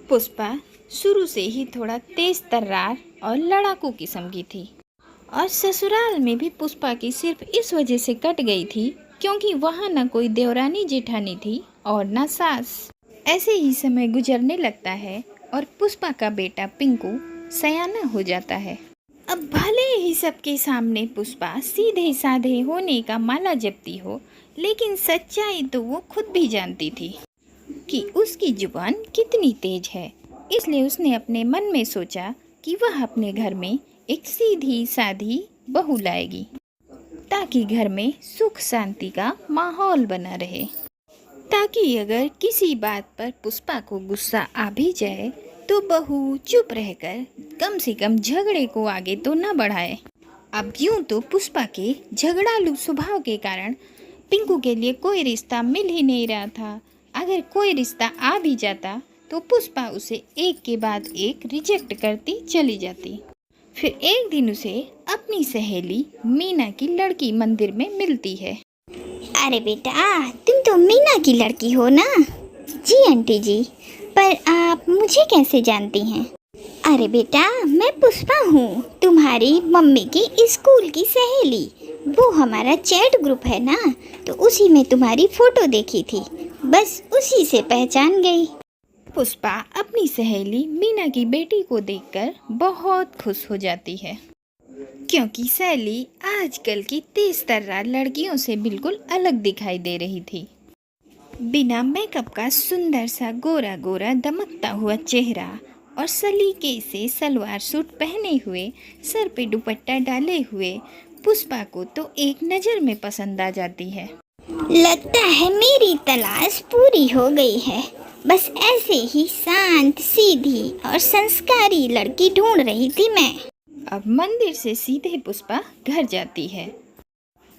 पुष्पा शुरू से ही थोड़ा तेज तर्रार और लड़ाकू किस्म की थी और ससुराल में भी पुष्पा की सिर्फ इस वजह से कट गई थी क्योंकि वहाँ न कोई देवरानी जेठानी थी और न सास। ऐसे ही समय गुजरने लगता है और पुष्पा का बेटा पिंकू सयाना हो जाता है। अब भले ही सबके सामने पुष्पा सीधे साधे होने का माला जपती हो, लेकिन सच्चाई तो वो खुद भी जानती थी कि उसकी जुबान कितनी तेज है। इसलिए उसने अपने मन में सोचा कि वह अपने घर में एक सीधी साधी बहू लाएगी ताकि घर में सुख शांति का माहौल बना रहे, ताकि अगर किसी बात पर पुष्पा को गुस्सा आ भी जाए तो बहू चुप रहकर कम से कम झगड़े को आगे तो न बढ़ाए। अब यूं तो पुष्पा के झगड़ालू स्वभाव के कारण पिंकू के लिए कोई रिश्ता मिल ही नहीं रहा था। अगर कोई रिश्ता आ भी जाता तो पुष्पा उसे एक के बाद एक रिजेक्ट करती चली जाती। फिर एक दिन उसे अपनी सहेली मीना की लड़की मंदिर में मिलती है। अरे बेटा, तुम तो मीना की लड़की हो ना? जी आंटी जी, पर आप मुझे कैसे जानती हैं? अरे बेटा, मैं पुष्पा हूँ, तुम्हारी मम्मी की स्कूल की सहेली। वो हमारा चैट ग्रुप है ना, तो उसी में तुम्हारी फोटो देखी थी, बस उसी से पहचान गई। पुष्पा अपनी सहेली मीना की बेटी को देखकर बहुत खुश हो जाती है, क्योंकि सहेली आजकल की तेज तर्रार लड़कियों से बिल्कुल अलग दिखाई दे रही थी। बिना मेकअप का सुंदर सा गोरा गोरा दमकता हुआ चेहरा और सलीके से सलवार सूट पहने हुए, सर पे दुपट्टा डाले हुए पुष्पा को तो एक नज़र में पसंद आ जाती है। लगता है मेरी तलाश पूरी हो गई है। बस ऐसे ही शांत, सीधी और संस्कारी लड़की ढूंढ रही थी मैं। अब मंदिर से सीधे पुष्पा घर जाती है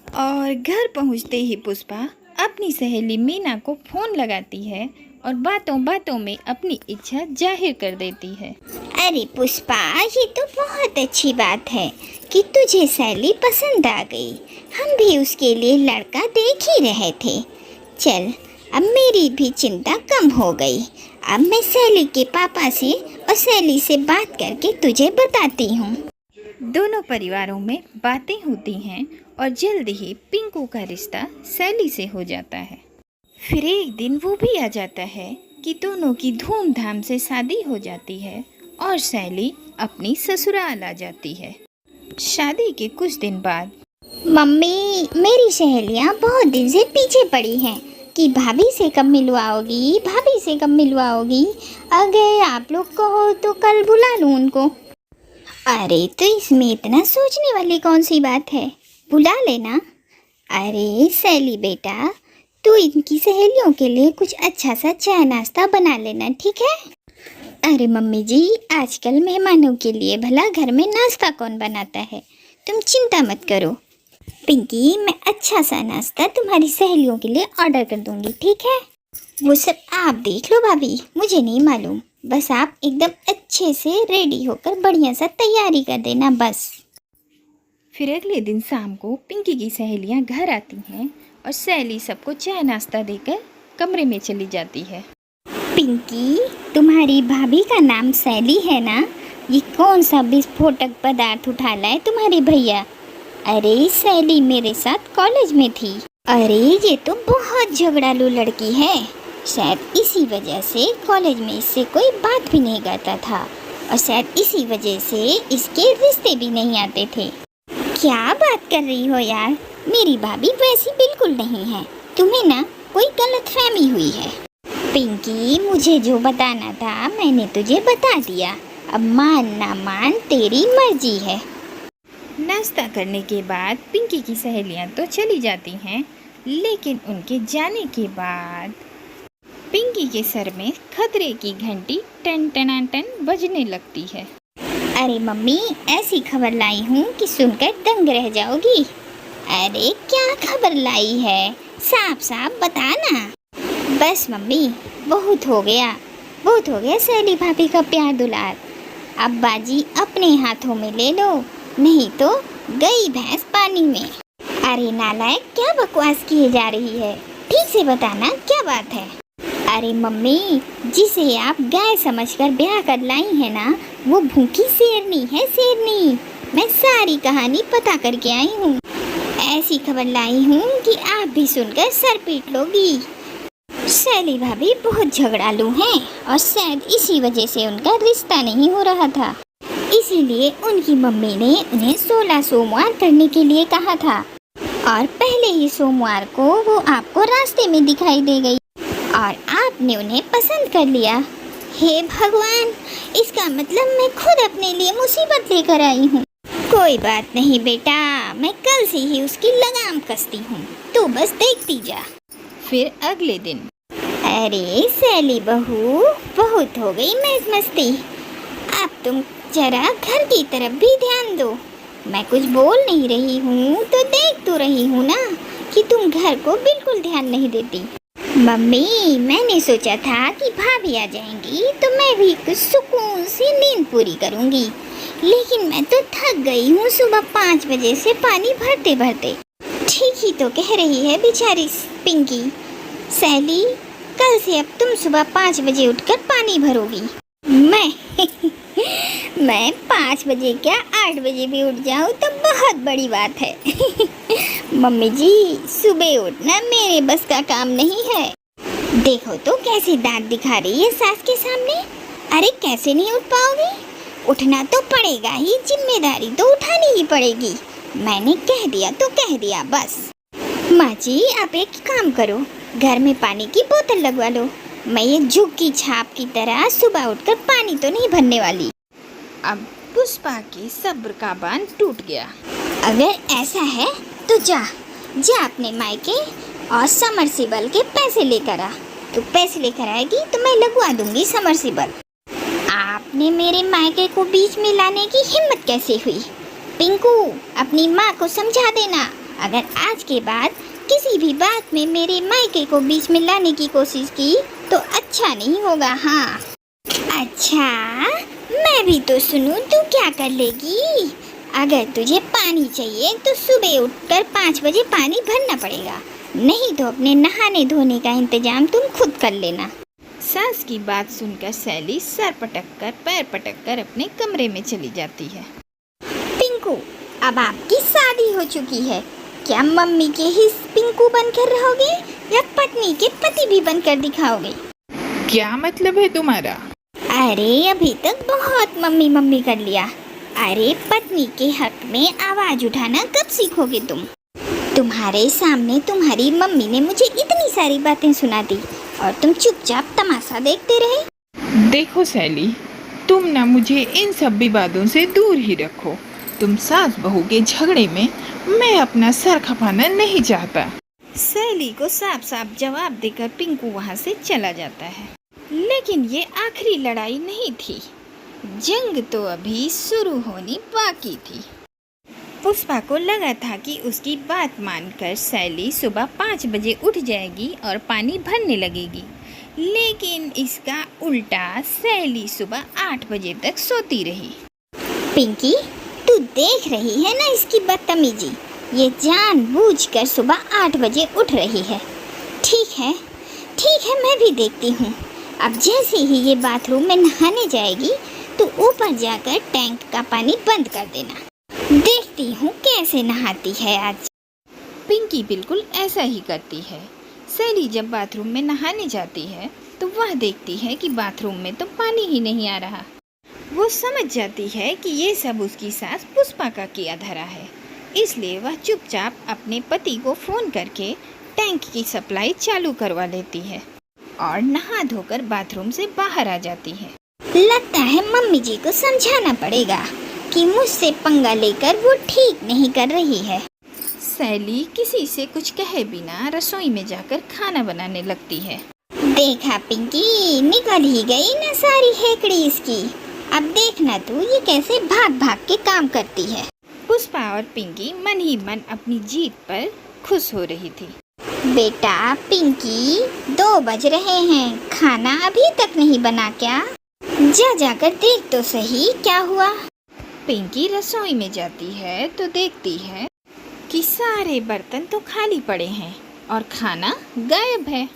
और घर पहुंचते ही पुष्पा अपनी सहेली मीना को फोन लगाती है और बातों बातों में अपनी इच्छा जाहिर कर देती है। अरे पुष्पा, ये तो बहुत अच्छी बात है कि तुझे सहेली पसंद आ गई। हम भी उसके लिए लड़का देख ही रहे थे। चल, अब मेरी भी चिंता कम हो गई। अब मैं सहेली के पापा से और सहेली से बात करके तुझे बताती हूँ। दोनों परिवारों में बातें होती हैं और जल्द ही पिंकू का रिश्ता सैली से हो जाता है। फिर एक दिन वो भी आ जाता है कि दोनों की धूमधाम से शादी हो जाती है और सैली अपनी ससुराल आ जाती है। शादी के कुछ दिन बाद मम्मी, मेरी सहेलियाँ बहुत दिन से पीछे पड़ी हैं कि भाभी से कब मिलवाओगी, भाभी से कब मिलवाओगी। अगर आप लोग कहो तो कल बुला लूँ उनको। अरे तो इसमें इतना सोचने वाली कौन सी बात है, बुला लेना। अरे सैली बेटा, तू इनकी सहेलियों के लिए कुछ अच्छा सा चाय नाश्ता बना लेना, ठीक है? अरे मम्मी जी, आजकल मेहमानों के लिए भला घर में नाश्ता कौन बनाता है, तुम चिंता मत करो। पिंकी, मैं अच्छा सा नाश्ता तुम्हारी सहेलियों के लिए ऑर्डर कर दूंगी, ठीक है? वो सब आप देख लो भाभी, मुझे नहीं मालूम। बस आप एकदम अच्छे से रेडी होकर बढ़िया सा तैयारी कर देना बस। फिर अगले दिन शाम को पिंकी की सहेलियां घर आती हैं और सैली सबको चाय नाश्ता देकर कमरे में चली जाती है। पिंकी, तुम्हारी भाभी का नाम सैली है ना? ये कौन सा विस्फोटक पदार्थ उठा लाए तुम्हारे भैया? अरे सैली मेरे साथ कॉलेज में थी। अरे ये तो बहुत झगड़ालू लड़की है, शायद इसी वजह से कॉलेज में इससे कोई बात भी नहीं करता था और शायद इसी वजह से इसके रिश्ते भी नहीं आते थे। क्या बात कर रही हो यार, मेरी भाभी वैसी बिल्कुल नहीं है, तुम्हें ना कोई गलतफहमी हुई है। पिंकी, मुझे जो बताना था मैंने तुझे बता दिया, अब मान ना मान तेरी मर्जी है। नाश्ता करने के बाद पिंकी की सहेलियां तो चली जाती हैं, लेकिन उनके जाने के बाद पिंकी के सर में खतरे की घंटी टन टना टन बजने लगती है। अरे मम्मी, ऐसी खबर लाई हूँ कि सुनकर दंग रह जाओगी। अरे क्या खबर लाई है, साफ साफ बता ना। बस मम्मी, बहुत हो गया सैली भाभी का प्यार दुलार। अब बाजी अपने हाथों में ले लो, नहीं तो गई भैंस पानी में। अरे नालायक, क्या बकवास किए जा रही है, ठीक से बताना क्या बात है। अरे मम्मी, जिसे आप गाय समझकर ब्याह कर लाई है ना, वो भूखी शेरनी है, शेरनी। मैं सारी कहानी पता करके आई हूँ। ऐसी खबर लाई हूँ कि आप भी सुनकर सर पीट लोगी। शैली भाभी बहुत झगड़ालू हैं और शायद इसी वजह से उनका रिश्ता नहीं हो रहा था। इसीलिए उनकी मम्मी ने उन्हें 16 सोमवार करने के लिए कहा था और पहले ही सोमवार को वो आपको रास्ते में दिखाई दे गई और आपने उन्हें पसंद कर लिया। हे भगवान, इसका मतलब मैं खुद अपने लिए मुसीबत लेकर आई हूँ। कोई बात नहीं बेटा, मैं कल से ही उसकी लगाम कसती हूँ, तो बस देखती जा। फिर अगले दिन। अरे सैली बहू, बहुत हो गई मौज मस्ती। अब तुम जरा घर की तरफ भी ध्यान दो। मैं कुछ बोल नहीं रही हूँ तो देख तो रही हूँ ना कि तुम घर को बिल्कुल ध्यान नहीं देती। मम्मी, मैंने सोचा था कि भाभी आ जाएंगी तो मैं भी कुछ सुकून से नींद पूरी करूँगी, लेकिन मैं तो थक गई हूँ सुबह 5 बजे से पानी भरते भरते। ठीक ही तो कह रही है बेचारी पिंकी। सैली, कल से अब तुम सुबह 5 बजे उठकर पानी भरोगी। मैं 5 बजे क्या 8 बजे भी उठ जाऊँ तो बहुत बड़ी बात है। मम्मी जी, सुबह उठना मेरे बस का काम नहीं है। देखो तो कैसे दांत दिखा रही है सास के सामने। अरे कैसे नहीं उठ पाओगी? उठना तो पड़ेगा ही, जिम्मेदारी तो उठानी ही पड़ेगी। मैंने कह दिया तो कह दिया बस। माँ जी, आप एक काम करो, घर में पानी की बोतल लगवा लो। मैं ये जुग की छाप की तरह सुबह उठकर पानी तो नहीं भरने वाली। अब पुष्पा की सब्र का बांध टूट गया। अगर ऐसा है तो जा अपने मायके और समरसीबल के पैसे लेकर आ। तू पैसे लेकर आएगी तो मैं लगवा दूंगी समरसीबल। आपने मेरे मायके को बीच में लाने की हिम्मत कैसे हुई? पिंकू, अपनी माँ को समझा देना, अगर आज के बाद किसी भी बात में मेरे मायके को बीच में लाने की कोशिश की तो अच्छा नहीं होगा। हाँ अच्छा, मैं भी तो सुनूं तू क्या कर लेगी। अगर तुझे पानी चाहिए तो सुबह उठकर 5 बजे पानी भरना पड़ेगा, नहीं तो अपने नहाने धोने का इंतजाम तुम खुद कर लेना। सास की बात सुनकर सैली सर पटक कर पैर पटक कर अपने कमरे में चली जाती है। पिंकू, अब आपकी शादी हो चुकी है, क्या मम्मी के ही पिंकू बनकर रहोगे या पत्नी के पति भी बनकर दिखाओगे? क्या मतलब है तुम्हारा? अरे अभी तक बहुत मम्मी मम्मी कर लिया। अरे पत्नी के हक में आवाज उठाना कब सीखोगे तुम? तुम्हारे सामने तुम्हारी मम्मी ने मुझे इतनी सारी बातें सुना दी और तुम चुपचाप तमाशा देखते रहे। देखो सैली, तुम ना मुझे इन सब विवादों से दूर ही रखो। तुम सास बहू के झगड़े में मैं अपना सर खपाना नहीं चाहता। सैली को साफ साफ जवाब देकर पिंकू वहाँ से चला जाता है। लेकिन ये आखिरी लड़ाई नहीं थी, जंग तो अभी शुरू होनी बाकी थी। पुष्पा को लगा था कि उसकी बात मानकर सैली सुबह 5 बजे उठ जाएगी और पानी भरने लगेगी, लेकिन इसका उल्टा सैली सुबह 8 बजे तक सोती रही। पिंकी, तू देख रही है ना इसकी बदतमीजी? ये जानबूझकर सुबह 8 बजे उठ रही है। ठीक है, मैं भी देखती हूँ। अब जैसे ही ये बाथरूम में नहाने जाएगी तो ऊपर जाकर टैंक का पानी बंद कर देना। देखती हूँ कैसे नहाती है आज। पिंकी बिल्कुल ऐसा ही करती है। सैली जब बाथरूम में नहाने जाती है तो वह देखती है कि बाथरूम में तो पानी ही नहीं आ रहा। वो समझ जाती है कि ये सब उसकी सास पुष्पा का किया धरा है, इसलिए वह चुपचाप अपने पति को फ़ोन करके टैंक की सप्लाई चालू करवा लेती है और नहा धोकर बाथरूम से बाहर आ जाती है। लगता है मम्मी जी को समझाना पड़ेगा कि मुझसे पंगा लेकर वो ठीक नहीं कर रही है। सैली किसी से कुछ कहे बिना रसोई में जाकर खाना बनाने लगती है। देखा पिंकी, निकल ही गई ना सारी हेकड़ी इसकी। अब देखना तू ये कैसे भाग भाग के काम करती है। पुष्पा और पिंकी मन ही मन अपनी जीत पर खुश हो रही थी। बेटा पिंकी, 2 बज रहे हैं, खाना अभी तक नहीं बना क्या? जाकर देख तो सही क्या हुआ। पिंकी रसोई में जाती है तो देखती है कि सारे बर्तन तो खाली पड़े हैं और खाना गायब है।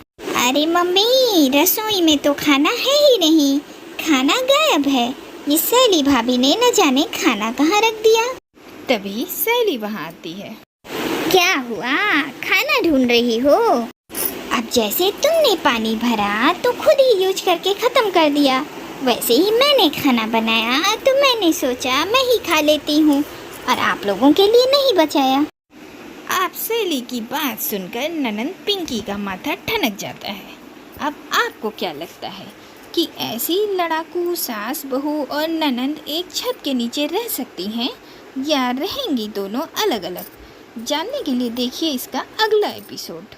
अरे मम्मी, रसोई में तो खाना है ही नहीं, खाना गायब है। ये सैली भाभी ने न जाने खाना कहाँ रख दिया। तभी सैली वहाँ आती है। क्या हुआ, खाना ढूंढ रही हो? अब जैसे तुमने पानी भरा तो खुद ही यूज करके ख़त्म कर दिया, वैसे ही मैंने खाना बनाया तो मैंने सोचा मैं ही खा लेती हूँ और आप लोगों के लिए नहीं बचाया। आप सैली की बात सुनकर ननंद पिंकी का माथा ठनक जाता है। अब आपको क्या लगता है कि ऐसी लड़ाकू सास बहू और ननंद एक छत के नीचे रह सकती हैं या रहेंगी दोनों अलग अलग? जानने के लिए देखिए इसका अगला एपिसोड।